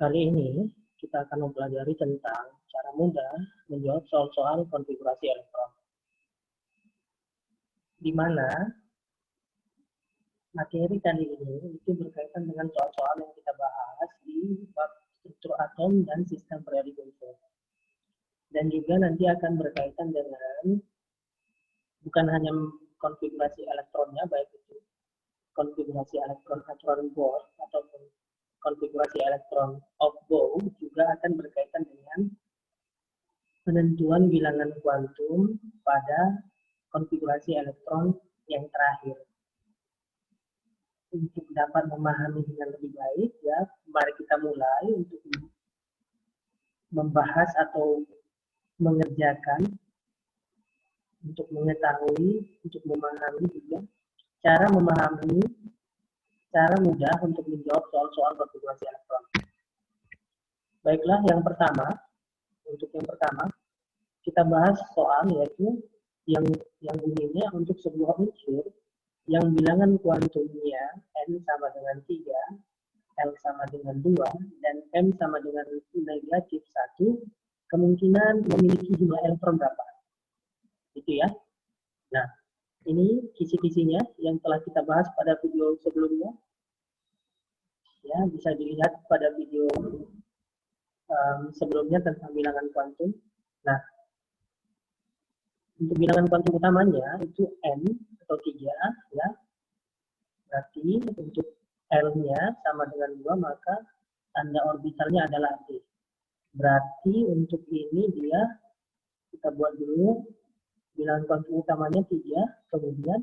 Kali ini kita akan mempelajari tentang cara mudah menjawab soal-soal konfigurasi elektron, di mana materi kali ini itu berkaitan dengan soal-soal yang kita bahas di bab struktur atom dan sistem periodik unsur. Dan juga nanti akan berkaitan dengan bukan hanya konfigurasi elektronnya, baik itu konfigurasi elektron hadron Bohr ataupun konfigurasi elektron off-bow, juga akan berkaitan dengan penentuan bilangan kuantum pada konfigurasi elektron yang terakhir. Untuk dapat memahami dengan lebih baik, ya, mari kita mulai untuk membahas atau mengerjakan, untuk mengetahui, untuk memahami juga cara mudah untuk menjawab soal-soal konfigurasi elektron. Baiklah, yang pertama kita bahas soal yaitu yang bunyinya untuk sebuah unsur yang bilangan kuantumnya n sama dengan 3, L sama dengan 2, dan M sama dengan negatif 1, kemungkinan memiliki jumlah elektron berapa? Itu ya. Nah, ini kisi-kisinya yang telah kita bahas pada video sebelumnya. Ya, bisa dilihat pada video sebelumnya tentang bilangan kuantum. Nah, untuk bilangan kuantum utamanya itu n atau 3, ya. Berarti untuk L-nya sama dengan 2, maka tanda orbitalnya adalah D. Berarti untuk ini kita buat dulu bilangan kuantum utamanya 3, kemudian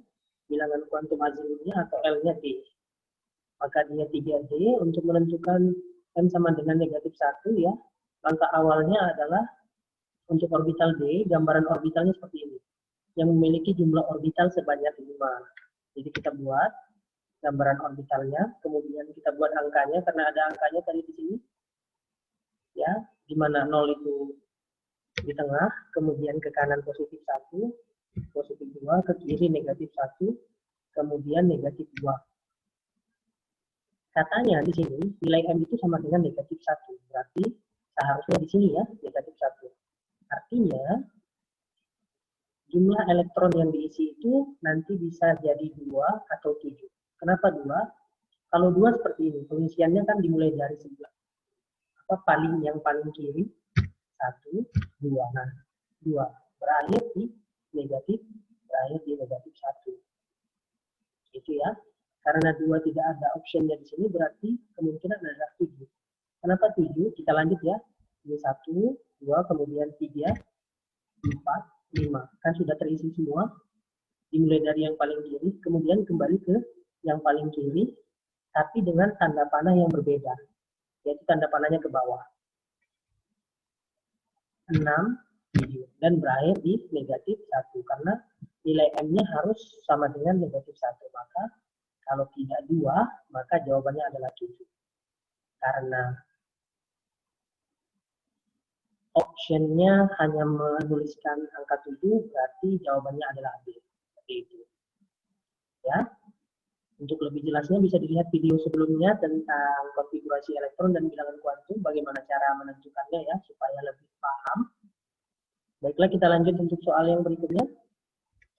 bilangan kuantum azimutnya atau L-nya D. Maka dia 3D. Untuk menentukan M sama dengan negatif 1, ya, langkah awalnya adalah untuk orbital D, gambaran orbitalnya seperti ini, yang memiliki jumlah orbital sebanyak 5. Jadi kita buat gambaran orbitalnya, kemudian kita buat angkanya, karena ada angkanya tadi di sini, ya, di mana 0 itu di tengah, kemudian ke kanan positif 1, positif 2, ke kiri negatif 1, kemudian negatif 2. Katanya di sini nilai M itu sama dengan negatif 1, berarti seharusnya di sini ya negatif 1. Artinya jumlah elektron yang diisi itu nanti bisa jadi 2 atau 7. Kenapa 2? Kalau 2 seperti ini, pengisiannya kan dimulai dari sebelah yang paling kiri, 1, 2. Nah, 2 berakhir di negatif 1. Itu ya. Karena 2 tidak ada optionnya di sini, berarti kemungkinan adalah 7. Kenapa 7? Kita lanjut ya. Ini 1, 2, kemudian 3, 4, 5. Kan sudah terisi semua. Dimulai dari yang paling kiri, kemudian kembali ke yang paling kiri, tapi dengan tanda panah yang berbeda. Yaitu tanda panahnya ke bawah. 6, 7. Dan berakhir di negatif 1. Karena nilai M-nya harus sama dengan negatif 1. Maka kalau tidak 2, maka jawabannya adalah 7. Karena optionnya hanya menuliskan angka 7, berarti jawabannya adalah B. Seperti itu. Ya. Untuk lebih jelasnya bisa dilihat video sebelumnya tentang konfigurasi elektron dan bilangan kuantum, bagaimana cara menentukannya ya, supaya lebih paham. Baiklah, kita lanjut untuk soal yang berikutnya.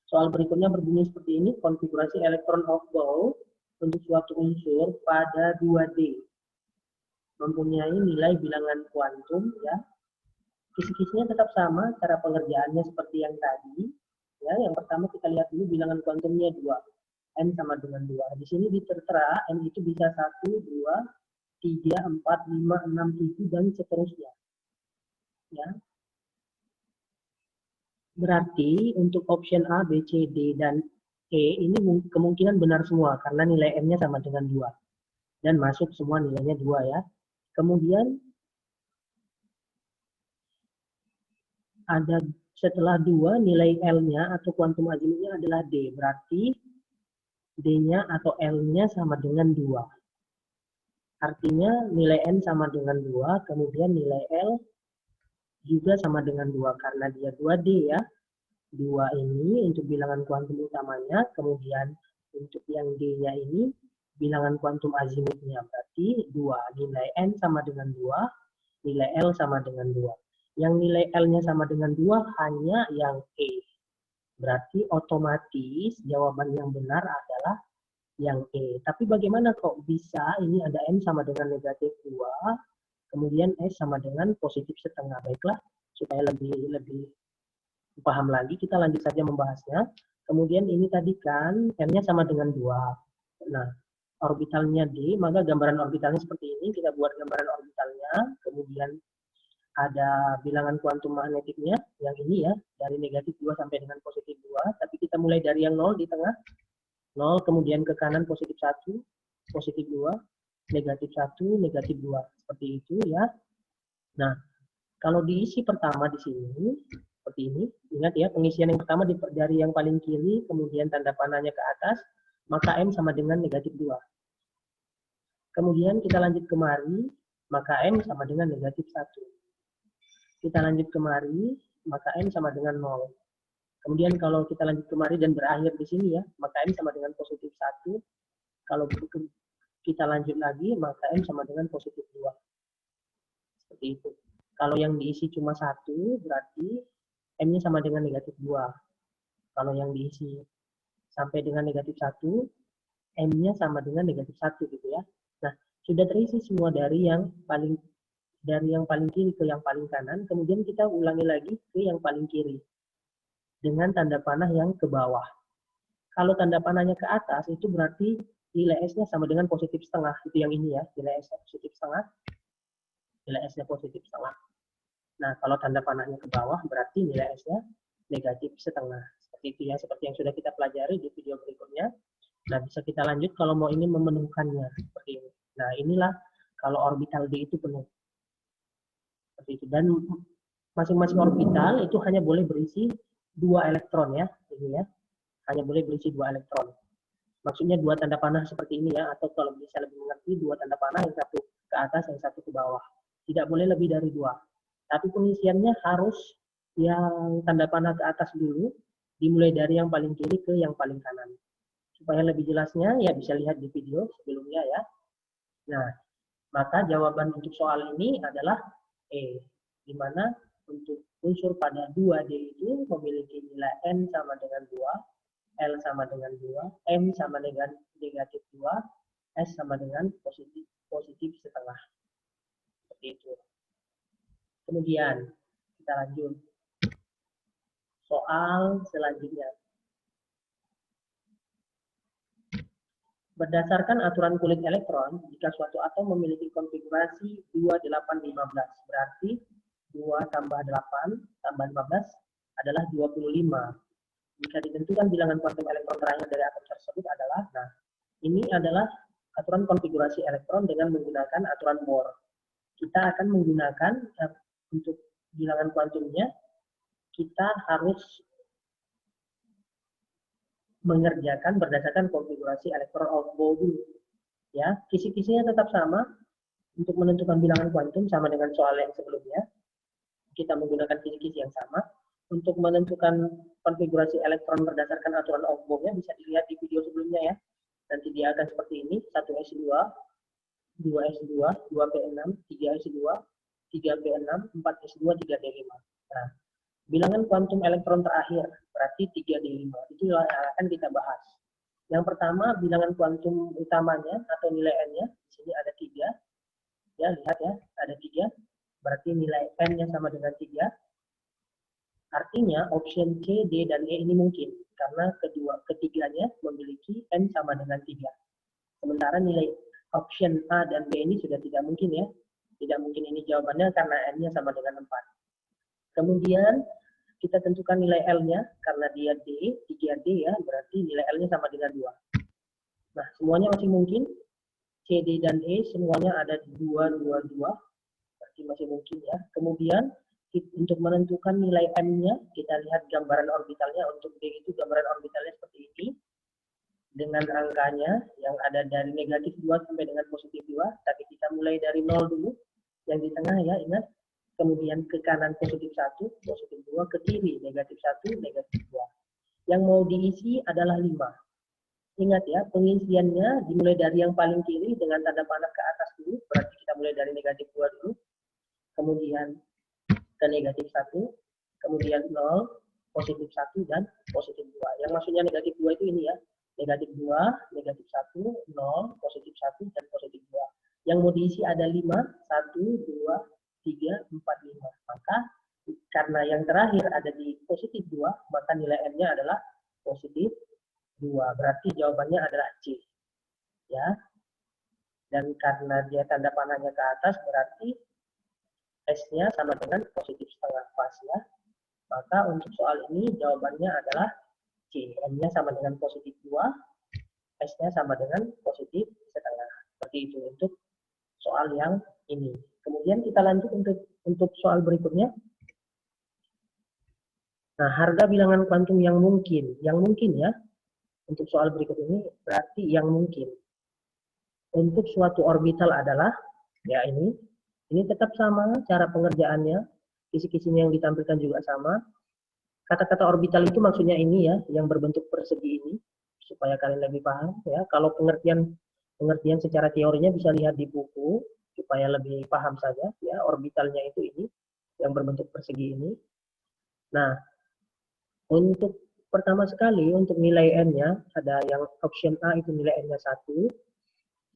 Soal berikutnya berbunyi seperti ini, konfigurasi elektron off-bow untuk suatu unsur pada 2D. Mempunyai nilai bilangan kuantum, ya. Kisi-kisinya tetap sama, cara pengerjaannya seperti yang tadi. Ya, yang pertama kita lihat dulu bilangan kuantumnya 2. N sama dengan 2. Di sini tertera N itu bisa 1, 2, 3, 4, 5, 6, 7, dan seterusnya. Ya. Berarti untuk option A, B, C, D, dan E ini kemungkinan benar semua karena nilai M-nya sama dengan 2. Dan masuk semua nilainya 2 ya. Kemudian ada setelah 2 nilai L-nya atau kuantum azimutnya adalah D. Berarti D-nya atau L-nya sama dengan 2. Artinya nilai N sama dengan 2, kemudian nilai L juga sama dengan 2 karena dia 2D ya. 2 ini untuk bilangan kuantum utamanya, kemudian untuk yang D-nya ini bilangan kuantum azimutnya. Berarti berarti 2. Nilai N sama dengan 2, nilai L sama dengan 2. Yang nilai L-nya sama dengan 2 hanya yang E. Berarti otomatis jawaban yang benar adalah yang E. Tapi bagaimana kok bisa ini ada N sama dengan negatif 2, kemudian S sama dengan positif setengah. Baiklah, supaya lebih paham lagi, kita lanjut saja membahasnya. Kemudian ini tadi kan M-nya sama dengan 2. Nah, orbitalnya D, maka gambaran orbitalnya seperti ini. Kita buat gambaran orbitalnya, kemudian ada bilangan kuantum magnetiknya, yang ini ya, dari negatif 2 sampai dengan positif 2. Tapi kita mulai dari yang 0 di tengah. 0, kemudian ke kanan positif 1, positif 2, negatif 1, negatif 2. Seperti itu ya. Nah, kalau diisi pertama di sini, seperti ini, ingat ya, pengisian yang pertama dari yang paling kiri, kemudian tanda panahnya ke atas, maka M sama dengan negatif 2. Kemudian kita lanjut kemari, maka M sama dengan negatif 1. Kita lanjut kemari, maka M sama dengan 0. Kemudian kalau kita lanjut kemari dan berakhir di sini ya, maka M sama dengan positif 1. Kalau kita lanjut lagi, maka M sama dengan positif 2. Seperti itu. Kalau yang diisi cuma 1, berarti M-nya sama dengan negatif 2. Kalau yang diisi sampai dengan negatif 1, M-nya sama dengan negatif 1 gitu ya. Nah, sudah terisi semua dari yang paling kiri ke yang paling kanan, kemudian kita ulangi lagi ke yang paling kiri dengan tanda panah yang ke bawah. Kalau tanda panahnya ke atas, itu berarti nilai S-nya sama dengan positif setengah. Itu yang ini ya, nilai S-nya positif setengah, nilai S-nya positif setengah. Nah, kalau tanda panahnya ke bawah, berarti nilai S-nya negatif setengah. Seperti itu ya, seperti yang sudah kita pelajari di video berikutnya. Nah, bisa kita lanjut kalau mau ingin memenuhkannya. Seperti ini. Nah, inilah kalau orbital D itu penuh. Seperti itu. Dan masing-masing orbital itu hanya boleh berisi 2 elektron ya. Ini ya. Hanya boleh berisi 2 elektron. Maksudnya 2 tanda panah seperti ini ya. Atau kalau bisa lebih mengerti, 2 tanda panah, yang satu ke atas, yang satu ke bawah. Tidak boleh lebih dari 2. Tapi pengisiannya harus yang tanda panah ke atas dulu, dimulai dari yang paling kiri ke yang paling kanan. Supaya lebih jelasnya, ya bisa lihat di video sebelumnya ya. Nah, maka jawaban untuk soal ini adalah E, di mana untuk unsur pada 2D itu memiliki nilai N sama dengan 2, L sama dengan 2, M sama dengan negatif 2, S sama dengan positif setengah. Seperti itu. Kemudian kita lanjut soal selanjutnya. Berdasarkan aturan kulit elektron, jika suatu atom memiliki konfigurasi 2815, berarti 2 tambah 8 tambah 15 adalah 25. Jika ditentukan bilangan kuantum elektron terakhir dari atom tersebut adalah, nah, ini adalah aturan konfigurasi elektron dengan menggunakan aturan Bohr. Kita akan menggunakan untuk bilangan kuantumnya, kita harus mengerjakan berdasarkan konfigurasi elektron outbound dulu. Ya, kisi-kisinya tetap sama. Untuk menentukan bilangan kuantum sama dengan soal yang sebelumnya. Kita menggunakan kisi-kisi yang sama. Untuk menentukan konfigurasi elektron berdasarkan aturan Aufbaum-nya bisa dilihat di video sebelumnya ya. Nanti dia akan seperti ini, 1s2, 2s2, 2p6, 3s2, 3p6, 4s2, 3d5. Nah, bilangan kuantum elektron terakhir, berarti 3d5. Itulah yang akan kita bahas. Yang pertama, bilangan kuantum utamanya atau nilai N-nya, di sini ada 3. Ya, lihat ya, ada 3. Berarti nilai N-nya sama dengan 3. Artinya, option C, D, dan E ini mungkin. Karena ketiganya memiliki N sama dengan 3. Sementara nilai option A dan B ini sudah tidak mungkin ya. Tidak mungkin ini jawabannya karena N-nya sama dengan 4. Kemudian, kita tentukan nilai L-nya, karena dia D, 3D ya, berarti nilai L-nya sama dengan 2. Nah, semuanya masih mungkin. C, D, dan E semuanya ada di 2, 2, 2. Berarti masih mungkin ya. Kemudian, untuk menentukan nilai M-nya, kita lihat gambaran orbitalnya. Untuk D itu gambaran orbitalnya seperti ini. Dengan angkanya yang ada dari negatif 2 sampai dengan positif 2. Tapi kita mulai dari 0 dulu. Yang di tengah ya, ingat. Kemudian ke kanan positif 1, positif 2, ke kiri negatif 1, negatif 2. Yang mau diisi adalah 5. Ingat ya, pengisiannya dimulai dari yang paling kiri dengan tanda panah ke atas dulu, berarti kita mulai dari negatif 2 dulu, kemudian ke negatif 1, kemudian 0, positif 1, dan positif 2. Yang maksudnya negatif 2 itu ini ya, negatif 2, negatif 1, 0, positif 1, dan positif 2. Yang mau diisi ada 5, 1, 2, 3, 4, 5. Maka karena yang terakhir ada di positif 2, maka nilai M-nya adalah positif 2. Berarti jawabannya adalah C. Ya. Dan karena dia tanda panahnya ke atas, berarti S-nya sama dengan positif setengah pas ya. Maka untuk soal ini jawabannya adalah C. M-nya sama dengan positif 2, S-nya sama dengan positif setengah. Seperti itu untuk soal yang ini. Kemudian kita lanjut untuk soal berikutnya. Nah, harga bilangan kuantum yang mungkin ya, untuk soal berikut ini berarti yang mungkin. Untuk suatu orbital adalah, ya ini tetap sama cara pengerjaannya, kisi-kisinya yang ditampilkan juga sama. Kata-kata orbital itu maksudnya ini ya, yang berbentuk persegi ini, supaya kalian lebih paham ya. Kalau pengertian secara teorinya bisa lihat di buku, supaya lebih paham saja ya, orbitalnya itu ini, yang berbentuk persegi ini. Nah, untuk pertama sekali, untuk nilai N-nya, ada yang option A itu nilai N-nya 1,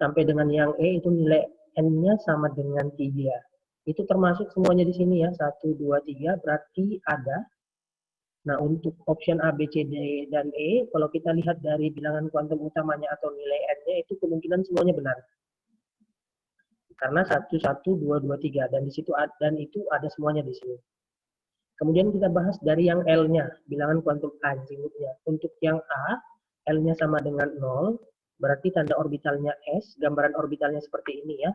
sampai dengan yang E itu nilai N-nya sama dengan 3. Itu termasuk semuanya di sini ya, 1, 2, 3, berarti ada. Nah, untuk option A, B, C, D, dan E, kalau kita lihat dari bilangan kuantum utamanya atau nilai N-nya, itu kemungkinan semuanya benar. Karena 1, 1, 2, 2, 3, dan di situ dan itu ada semuanya di sini. Kemudian kita bahas dari yang L-nya, bilangan kuantum azimutnya. Untuk yang A, L-nya sama dengan 0, berarti tanda orbitalnya S, gambaran orbitalnya seperti ini ya.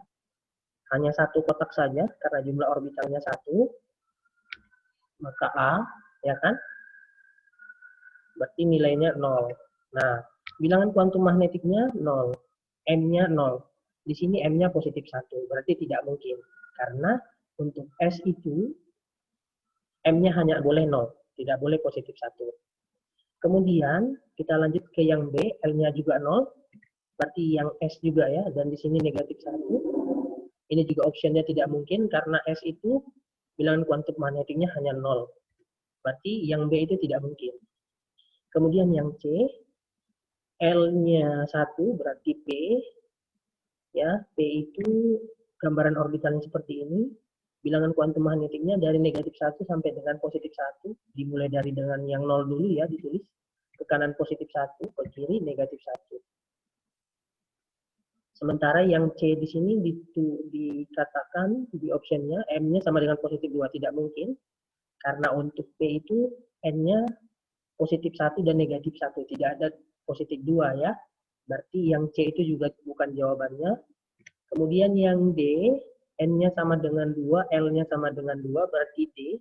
Hanya satu kotak saja, karena jumlah orbitalnya 1, maka A, ya kan? Berarti nilainya 0. Nah, bilangan kuantum magnetiknya 0, M-nya 0. Di sini M-nya positif 1, berarti tidak mungkin. Karena untuk S itu, M-nya hanya boleh 0, tidak boleh positif 1. Kemudian kita lanjut ke yang B, L-nya juga 0, berarti yang S juga ya, dan di sini negatif 1. Ini juga optionnya tidak mungkin, karena S itu bilangan kuantum magnetiknya hanya 0. Berarti yang B itu tidak mungkin. Kemudian yang C, L-nya 1, berarti P. Ya, P itu gambaran orbitalnya seperti ini. Bilangan kuantum magnetiknya dari negatif 1 sampai dengan positif 1. Dimulai dari dengan yang 0 dulu ya, ditulis. Ke kanan positif 1, ke kiri negatif 1. Sementara yang C di sini dikatakan di optionnya M-nya sama dengan positif 2. Tidak mungkin. Karena untuk P itu N-nya positif 1 dan negatif 1. Tidak ada positif 2 ya. Berarti yang C itu juga bukan jawabannya. Kemudian yang D, N-nya sama dengan 2, L-nya sama dengan 2, berarti D,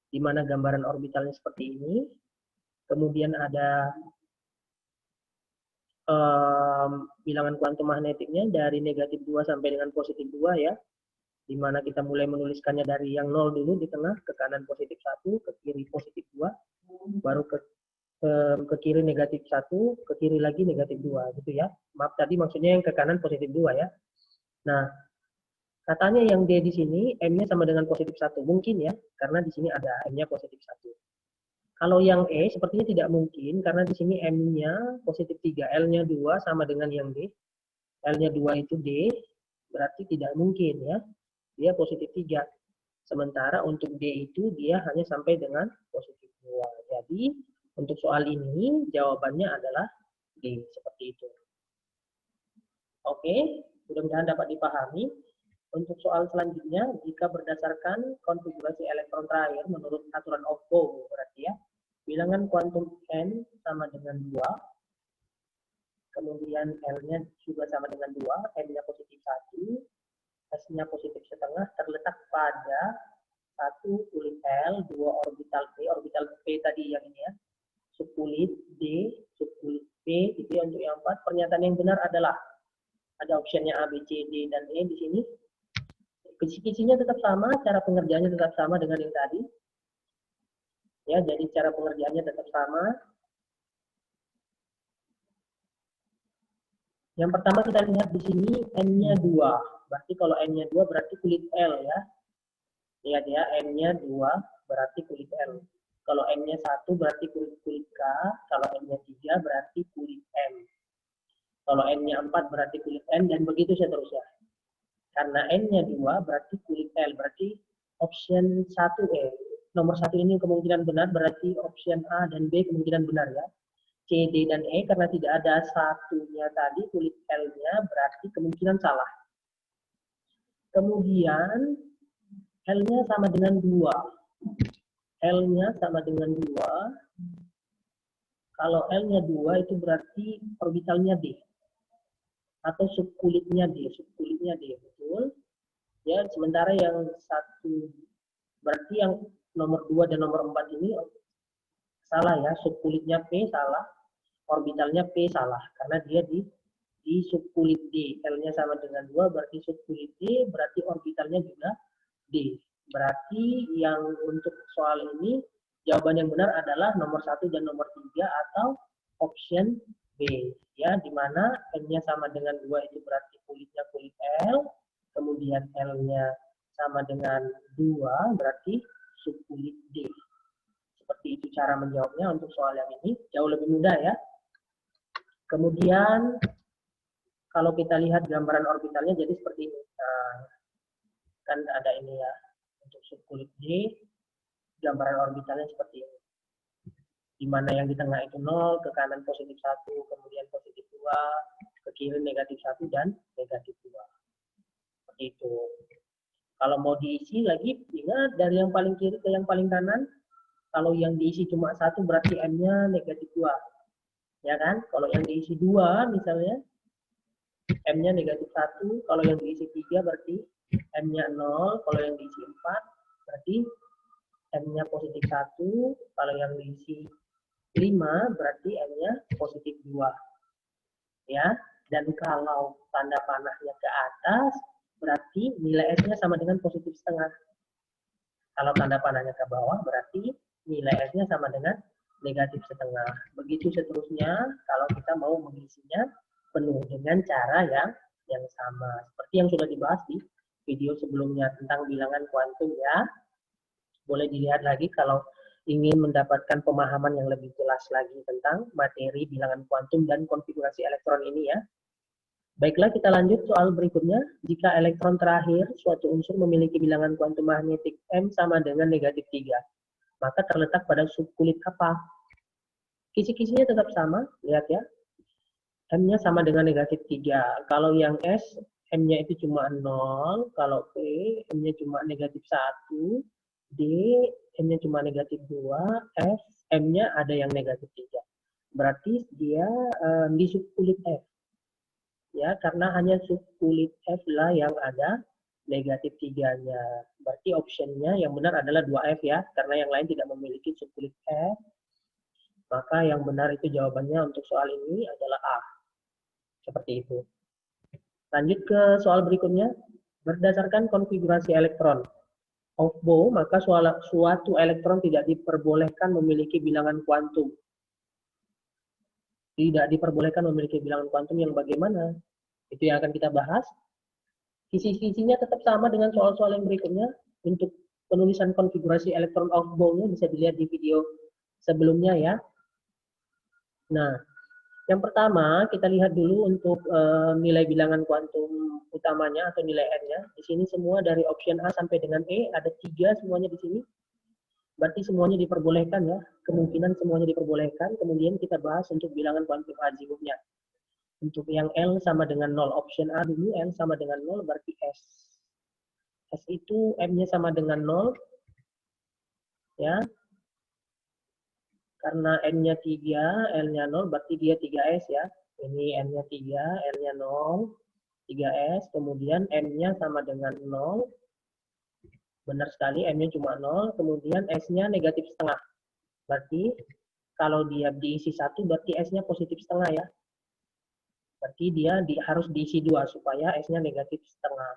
di mana gambaran orbitalnya seperti ini. Kemudian ada bilangan kuantum magnetiknya dari negatif 2 sampai dengan positif 2 ya, di mana kita mulai menuliskannya dari yang 0 dulu di tengah, ke kanan positif 1, ke kiri positif 2, baru ke kiri negatif 1, ke kiri lagi negatif 2 gitu ya. Maaf tadi maksudnya yang ke kanan positif 2 ya. Nah, katanya yang D di sini M-nya sama dengan positif 1. Mungkin ya, karena di sini ada M-nya positif 1. Kalau yang E sepertinya tidak mungkin, karena di sini M-nya positif 3, L-nya 2 sama dengan yang D. L-nya 2 itu D, berarti tidak mungkin ya. Dia positif 3. Sementara untuk D itu dia hanya sampai dengan positif 2. Jadi, untuk soal ini jawabannya adalah D, seperti itu. Oke, mudah-mudahan dapat dipahami. Untuk soal selanjutnya, jika berdasarkan konfigurasi elektron terakhir menurut aturan of Bohr, berarti ya, bilangan kuantum N sama dengan 2, kemudian L-nya juga sama dengan 2, M-nya positif 1, S-nya positif setengah, terletak pada 1 kulit L, 2 orbital P tadi yang ini ya, subkulit D, subkulit P, itu untuk yang 4. Pernyataan yang benar adalah, ada optionnya A, B, C, D, dan E di sini. Kisi-kisinya tetap sama, cara pengerjaannya tetap sama dengan yang tadi. Ya, jadi cara pengerjaannya tetap sama. Yang pertama kita lihat di sini N-nya 2. Berarti kalau N-nya 2 berarti kulit L ya. Lihat ya, N-nya 2 berarti kulit L. Kalau N-nya 1 berarti kulit K. Kalau N-nya 3 berarti kulit M. Kalau N-nya 4 berarti kulit N, dan begitu seterusnya. Karena N-nya 2 berarti kulit L. Berarti option 1E. Nomor 1 ini kemungkinan benar, berarti option A dan B kemungkinan benar ya. C, D, dan E karena tidak ada satunya tadi, kulit L-nya berarti kemungkinan salah. Kemudian L-nya sama dengan 2. L-nya sama dengan 2. Kalau L-nya 2 itu berarti orbitalnya D. Atau subkulitnya D. Subkulitnya D, betul. Ya, sementara yang satu, berarti yang nomor 2 dan nomor 4 ini salah ya. Subkulitnya P salah. Orbitalnya P salah. Karena dia di subkulit D. L-nya sama dengan 2 berarti subkulit D, berarti orbitalnya juga D. Berarti yang untuk soal ini jawaban yang benar adalah nomor 1 dan nomor 3 atau option B. Ya, di mana N-nya sama dengan 2 itu berarti kulitnya kulit L, kemudian L-nya sama dengan 2 berarti subkulit D. Seperti itu cara menjawabnya untuk soal yang ini, jauh lebih mudah ya. Kemudian kalau kita lihat gambaran orbitalnya jadi seperti ini. Nah, kan ada ini ya, untuk subkulit D, gambaran orbitalnya seperti ini. Di mana yang di tengah itu 0, ke kanan positif 1, kemudian positif 2, ke kiri negatif 1, dan negatif 2. Seperti itu. Kalau mau diisi lagi, ingat dari yang paling kiri ke yang paling kanan, kalau yang diisi cuma 1 berarti M-nya negatif 2. Ya kan? Kalau yang diisi 2 misalnya, M-nya negatif 1, kalau yang diisi 3 berarti M-nya 0, kalau yang diisi 4 berarti M-nya positif 1, kalau yang diisi 5 berarti M-nya positif 2. Ya, dan kalau tanda panahnya ke atas berarti nilai S-nya sama dengan positif setengah. Kalau tanda panahnya ke bawah berarti nilai S-nya sama dengan negatif setengah. Begitu seterusnya kalau kita mau mengisinya penuh dengan cara yang sama. Seperti yang sudah dibahas di video sebelumnya tentang bilangan kuantum ya. Boleh dilihat lagi kalau ingin mendapatkan pemahaman yang lebih jelas lagi tentang materi bilangan kuantum dan konfigurasi elektron ini ya. Baiklah, kita lanjut soal berikutnya. Jika elektron terakhir suatu unsur memiliki bilangan kuantum magnetik M sama dengan negatif 3, maka terletak pada subkulit apa? Kisi-kisinya tetap sama, lihat ya. M-nya sama dengan negatif 3. Kalau yang S, M-nya itu cuma 0. Kalau P, M-nya cuma negatif 1. D, M-nya cuma negatif 2. F, M-nya ada yang negatif 3. Berarti dia di subkulit F. Ya, karena hanya subkulit F lah yang ada negatif 3-nya. Berarti optionnya yang benar adalah 2F ya, karena yang lain tidak memiliki subkulit F. Maka yang benar itu jawabannya untuk soal ini adalah A. Seperti itu. Lanjut ke soal berikutnya. Berdasarkan konfigurasi elektron of Bohr, maka suatu elektron tidak diperbolehkan memiliki bilangan kuantum. Tidak diperbolehkan memiliki bilangan kuantum yang bagaimana? Itu yang akan kita bahas. Kisi-kisinya tetap sama dengan soal-soal yang berikutnya. Untuk penulisan konfigurasi elektron of Bohr-nya bisa dilihat di video sebelumnya ya. Nah, yang pertama kita lihat dulu untuk nilai bilangan kuantum utamanya atau nilai N-nya. Di sini semua dari option A sampai dengan E, ada 3 semuanya di sini. Berarti semuanya diperbolehkan ya. Kemungkinan semuanya diperbolehkan. Kemudian kita bahas untuk bilangan kuantum azimutnya. Untuk yang L sama dengan 0, option A dulu, L sama dengan 0 berarti S. S itu M-nya sama dengan 0. Ya. Karena N-nya 3, L-nya 0, berarti dia 3S ya. Ini N-nya 3, L-nya 0, 3S. Kemudian M-nya sama dengan 0. Benar sekali, M-nya cuma 0. Kemudian S-nya negatif setengah. Berarti kalau dia diisi 1, berarti S-nya positif setengah ya. Berarti dia harus diisi 2 supaya S-nya negatif setengah.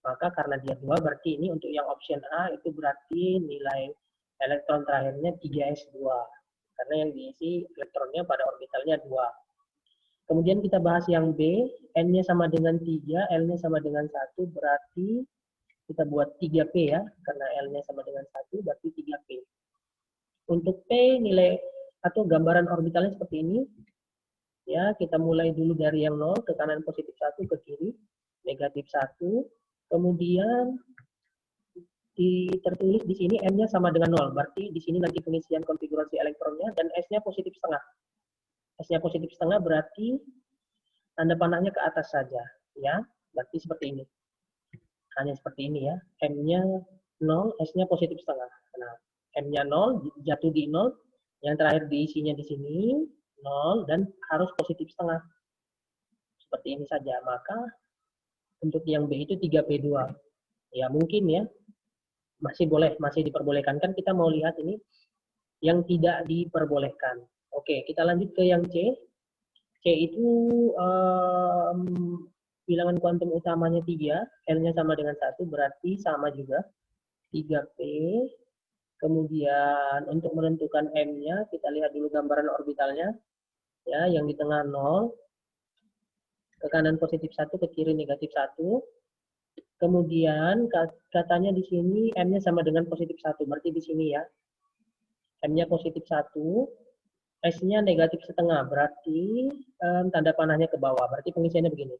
Maka karena dia 2, berarti ini untuk yang option A itu berarti nilai elektron terakhirnya 3S2. Karena yang diisi elektronnya pada orbitalnya 2. Kemudian kita bahas yang B, N-nya sama dengan 3, L-nya sama dengan 1, berarti kita buat 3P ya, karena L-nya sama dengan 1, berarti 3P. Untuk P, nilai atau gambaran orbitalnya seperti ini. Ya, kita mulai dulu dari yang 0, ke kanan positif 1, ke kiri negatif 1. Kemudian tertulis di sini M-nya sama dengan 0, berarti di sini nanti pengisian konfigurasi elektronnya, dan S-nya positif setengah. S-nya positif setengah berarti tanda panahnya ke atas saja, ya. Berarti seperti ini. Hanya seperti ini ya. M-nya 0, S-nya positif setengah. Nah, M-nya 0, jatuh di 0. Yang terakhir diisinya di sini 0 dan harus positif setengah. Seperti ini saja. Maka untuk yang B itu 3P2. Ya, mungkin ya. Masih boleh, masih diperbolehkan. Kan kita mau lihat ini yang tidak diperbolehkan. Oke, kita lanjut ke yang C. C itu bilangan kuantum utamanya 3, L-nya sama dengan 1, berarti sama juga 3P. Kemudian untuk menentukan M-nya, kita lihat dulu gambaran orbitalnya. Ya, yang di tengah 0, ke kanan positif 1, ke kiri negatif 1. Kemudian katanya di sini M-nya sama dengan positif 1, berarti di sini ya. M-nya positif 1, S-nya negatif setengah, berarti tanda panahnya ke bawah, berarti pengisiannya begini.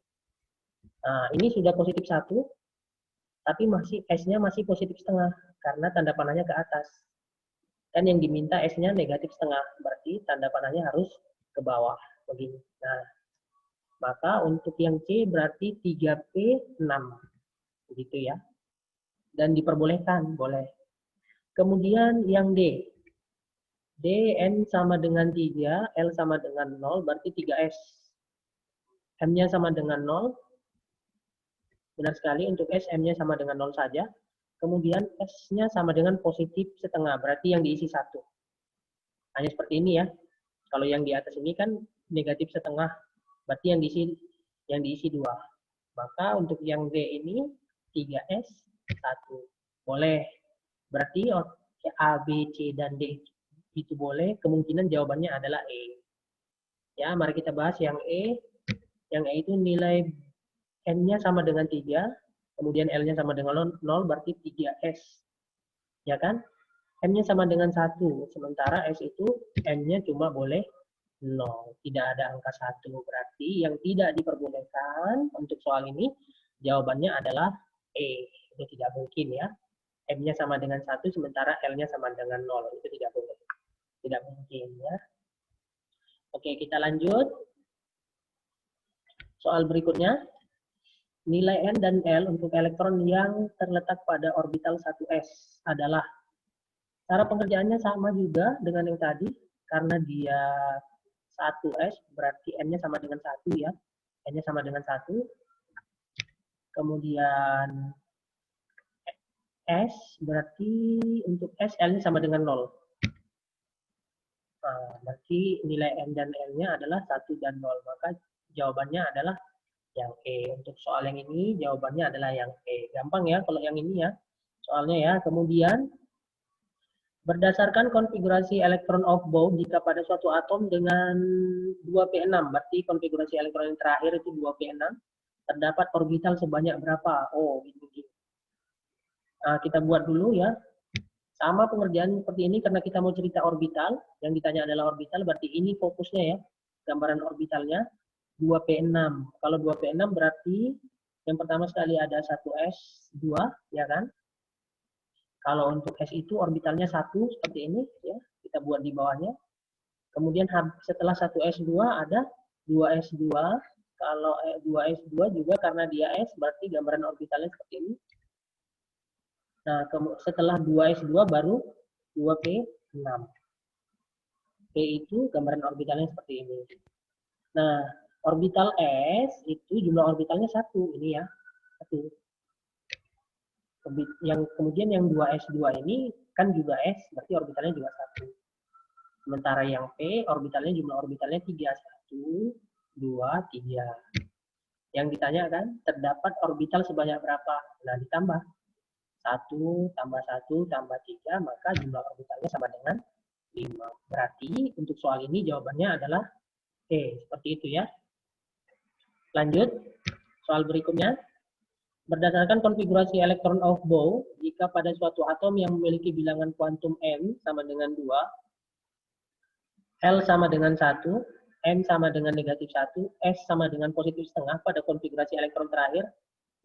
Nah, ini sudah positif 1, tapi S-nya masih positif setengah, karena tanda panahnya ke atas. Kan yang diminta S-nya negatif setengah, berarti tanda panahnya harus ke bawah, begini. Nah, maka untuk yang C berarti 3P6, begitu ya. Dan diperbolehkan, boleh. Kemudian yang D. D, N sama dengan 3, L sama dengan 0, berarti 3S. M-nya sama dengan 0. Benar sekali, untuk S, M-nya sama dengan 0 saja. Kemudian S-nya sama dengan positif setengah, berarti yang diisi 1. Hanya seperti ini ya. Kalau yang di atas ini kan negatif setengah, berarti yang diisi 2. Maka untuk yang D ini 3S 1. Boleh. Berarti A, B, C, dan D itu boleh. Kemungkinan jawabannya adalah E. Ya, mari kita bahas yang E. Yang E itu nilai N-nya sama dengan 3, kemudian L-nya sama dengan 0, berarti 3S. Ya kan? M-nya sama dengan 1, sementara S itu M-nya cuma boleh 0, tidak ada angka 1. Berarti yang tidak diperbolehkan untuk soal ini, jawabannya adalah E. Itu tidak mungkin ya. M-nya sama dengan 1, sementara L-nya sama dengan 0. Itu tidak boleh. Tidak mungkin ya. Oke, kita lanjut. Soal berikutnya. Nilai N dan L untuk elektron yang terletak pada orbital 1S adalah, cara pengerjaannya sama juga dengan yang tadi, karena dia 1S, berarti N-nya sama dengan 1 ya. N-nya sama dengan 1. Kemudian S, berarti untuk S, L-nya sama dengan 0. Nah, berarti nilai N dan L-nya adalah 1 dan 0. Maka jawabannya adalah yang E. Untuk soal yang ini jawabannya adalah yang E. Gampang ya kalau yang ini ya soalnya ya. Kemudian berdasarkan konfigurasi elektron of Bohr, jika pada suatu atom dengan 2p6, berarti konfigurasi elektron yang terakhir itu 2p6, terdapat orbital sebanyak berapa? Oh, gitu. Nah, kita buat dulu ya. Sama pengerjaan seperti ini karena kita mau cerita orbital. Yang ditanya adalah orbital, berarti ini fokusnya ya. Gambaran orbitalnya. 2p6. Kalau 2p6 berarti yang pertama sekali ada 1s2, ya kan? Kalau untuk S itu orbitalnya 1 seperti ini ya. Kita buat di bawahnya. Kemudian setelah 1s2 ada 2s2. Kalau 2s2 juga karena dia S berarti gambaran orbitalnya seperti ini. Nah, setelah 2s2 baru 2p6. P itu gambaran orbitalnya seperti ini. Nah, orbital S itu jumlah orbitalnya 1 ini ya. 1. Kemudian yang 2s2 ini kan juga S, berarti orbitalnya juga 1. Sementara yang P orbitalnya jumlah orbitalnya 3, 1, 2, 3. Yang ditanya kan terdapat orbital sebanyak berapa? Nah, ditambah 1 tambah 1 tambah 3, maka jumlah orbitalnya sama dengan 5. Berarti untuk soal ini jawabannya adalah E, seperti itu ya. Lanjut, soal berikutnya. Berdasarkan konfigurasi elektron of Bohr, jika pada suatu atom yang memiliki bilangan kuantum n sama dengan 2, L sama dengan 1, N sama dengan negatif 1, S sama dengan positif setengah pada konfigurasi elektron terakhir,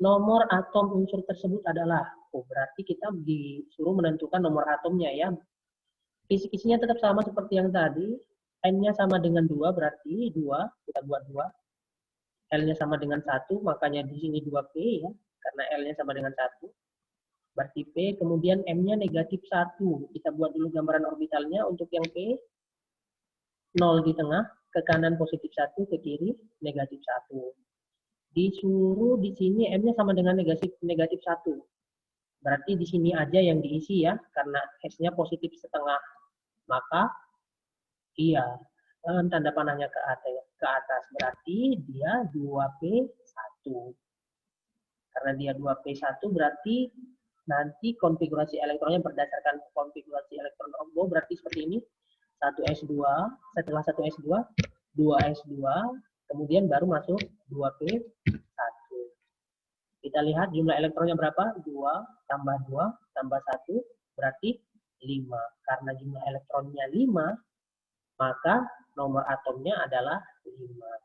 nomor atom unsur tersebut adalah, berarti kita disuruh menentukan nomor atomnya ya. Kisi-kisinya tetap sama seperti yang tadi, N-nya sama dengan 2, berarti 2, kita buat 2. L-nya sama dengan 1, makanya di sini 2P ya, karena L-nya sama dengan 1. Berarti P, kemudian M-nya negatif 1. Kita buat dulu gambaran orbitalnya untuk yang P. 0 di tengah, ke kanan positif 1, ke kiri negatif 1. Disuruh di sini M-nya sama dengan negatif 1. Berarti di sini aja yang diisi ya, karena S-nya positif setengah. Maka, iya, tanda panahnya ke atas. Berarti dia 2P1. Karena dia 2P1 berarti nanti konfigurasi elektronnya berdasarkan konfigurasi elektron of Bohr berarti seperti ini. 1s2, setelah 1s2, 2s2, kemudian baru masuk 2p1. Kita lihat jumlah elektronnya berapa? 2 tambah 2 tambah 1 berarti 5. Karena jumlah elektronnya 5, maka nomor atomnya adalah 5.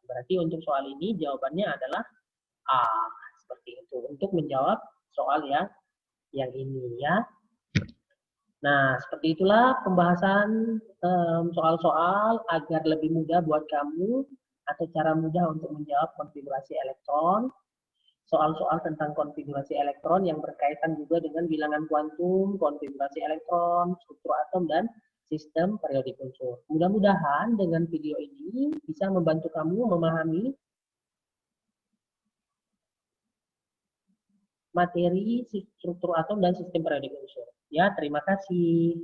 Berarti untuk soal ini jawabannya adalah A. Seperti itu. Untuk menjawab soal ya yang ini ya. Nah, seperti itulah pembahasan soal-soal agar lebih mudah buat kamu atau cara mudah untuk menjawab konfigurasi elektron. Soal-soal tentang konfigurasi elektron yang berkaitan juga dengan bilangan kuantum, konfigurasi elektron, struktur atom, dan sistem periodik unsur. Mudah-mudahan dengan video ini bisa membantu kamu memahami materi struktur atom dan sistem periodik unsur. Ya, terima kasih.